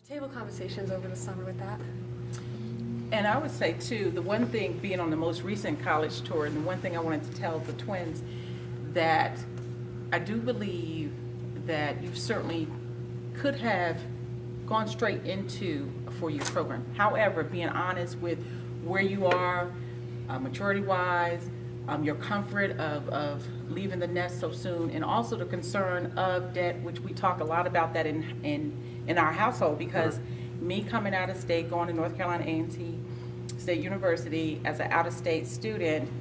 table conversations over the summer with that. And I would say too, the one thing, being on the most recent college tour, and the one thing I wanted to tell the twins, that I do believe that you certainly could have gone straight into a four-year program. However, being honest with where you are, maturity-wise, your comfort of leaving the nest so soon, and also the concern of debt, which we talk a lot about that in our household, because me coming out of state, going to North Carolina A&T State University as an out-of-state student,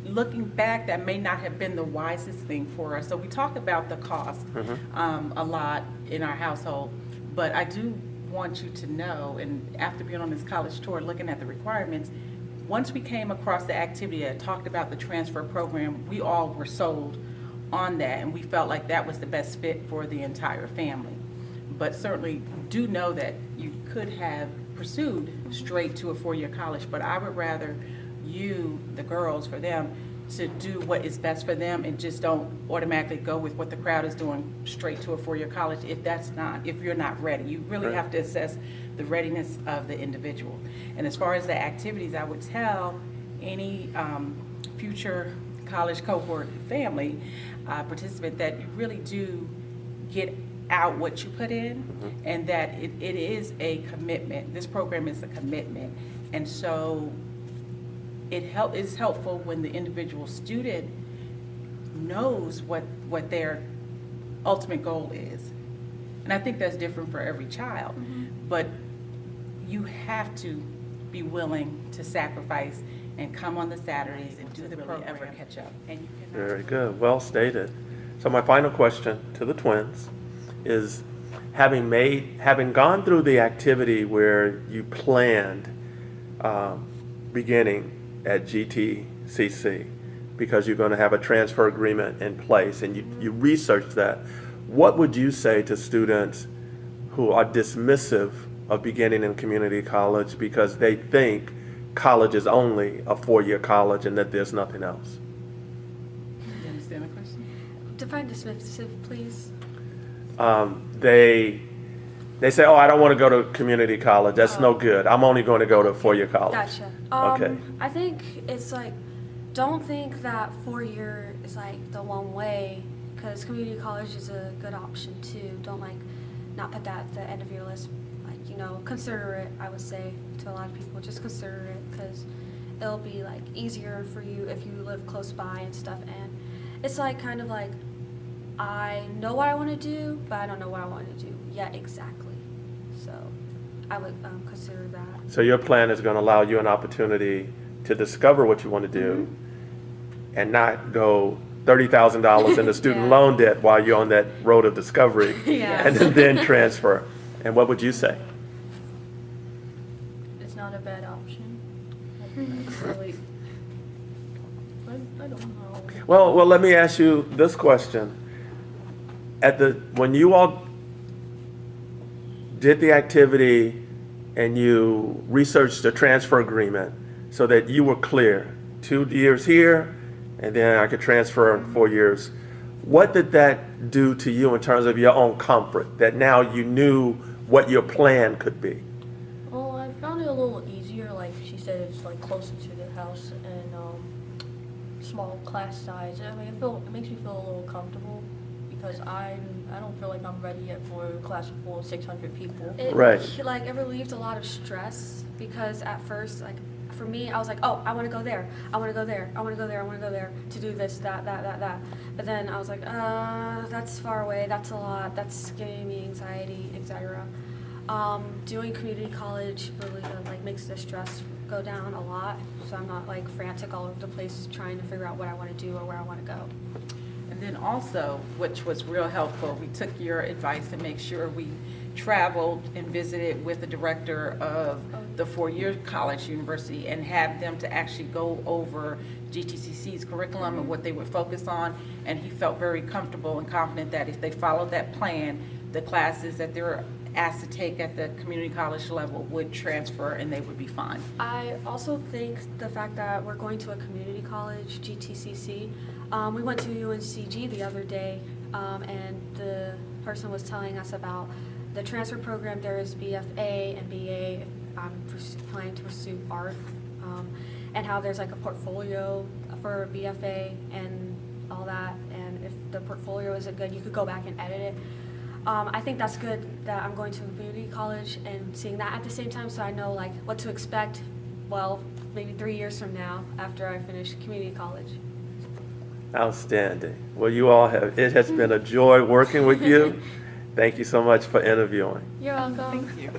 looking back, that may not have been the wisest thing for us. So we talk about the cost a lot in our household, but I do want you to know, and after being on this college tour, looking at the requirements, once we came across the activity that talked about the transfer program, we all were sold on that, and we felt like that was the best fit for the entire family. But certainly do know that you could have pursued straight to a four-year college, but I would rather you, the girls, for them to do what is best for them, and just don't automatically go with what the crowd is doing straight to a four-year college if you're not ready. You really have to assess the readiness of the individual. And as far as the activities, I would tell any future college cohort family participant that you really do get out what you put in, and that it is a commitment. This program is a commitment, and so it's helpful when the individual student knows what their ultimate goal is. And I think that's different for every child, but you have to be willing to sacrifice and come on the Saturdays and do the program. Ever catch up. And you can. Very good, well stated. So my final question to the twins is, having gone through the activity where you planned beginning at GTCC, because you're going to have a transfer agreement in place, and you researched that, what would you say to students who are dismissive of beginning in community college because they think college is only a four-year college and that there's nothing else? You understand the question? Define dismissive, please. They say, oh, I don't want to go to community college. That's no good. I'm only going to go to a four-year college. Gotcha. Okay. I think it's like, don't think that 4 year is like the one way, because community college is a good option too. Don't not put that at the end of your list. Consider it, I would say to a lot of people, just consider it, because it'll be easier for you if you live close by and stuff. And it's kind of like, I know what I want to do, but I don't know what I want to do yet exactly. So I would consider that. So your plan is going to allow you an opportunity to discover what you want to do and not go $30,000 into student loan debt while you're on that road of discovery and then transfer. And what would you say? It's not a bad option. I don't know. Well, let me ask you this question. When you all did the activity and you researched the transfer agreement so that you were clear, 2 years here, and then I could transfer 4 years, what did that do to you in terms of your own comfort, that now you knew what your plan could be? Well, I found it a little easier. Like she said, it's closer to the house and small class size. I mean, it makes me feel a little comfortable, because I don't feel like I'm ready yet for a class of full of 600 people. It relieved a lot of stress, because at first, for me, I was like, oh, I want to go there, I want to go there, I want to go there, I want to go there to do this, that. But then I was like, that's far away, that's a lot, that's giving me anxiety, etc. Doing community college really makes the stress go down a lot, so I'm not frantic all over the place trying to figure out what I want to do or where I want to go. And then also, which was real helpful, we took your advice to make sure we traveled and visited with the director of the four-year college university and have them to actually go over GTCC's curriculum and what they would focus on. And he felt very comfortable and confident that if they followed that plan, the classes that they're asked to take at the community college level would transfer and they would be fine. I also think the fact that we're going to a community college, GTCC, we went to UNCG the other day, and the person was telling us about the transfer program, there is BFA and BA if I'm planning to pursue art, and how there's like a portfolio for BFA and all that, and if the portfolio isn't good, you could go back and edit it. I think that's good that I'm going to a community college and seeing that at the same time, so I know like what to expect, well, maybe 3 years from now after I finish community college. Outstanding. Well, you all have, it has been a joy working with you. Thank you so much for interviewing. You're welcome. Thank you.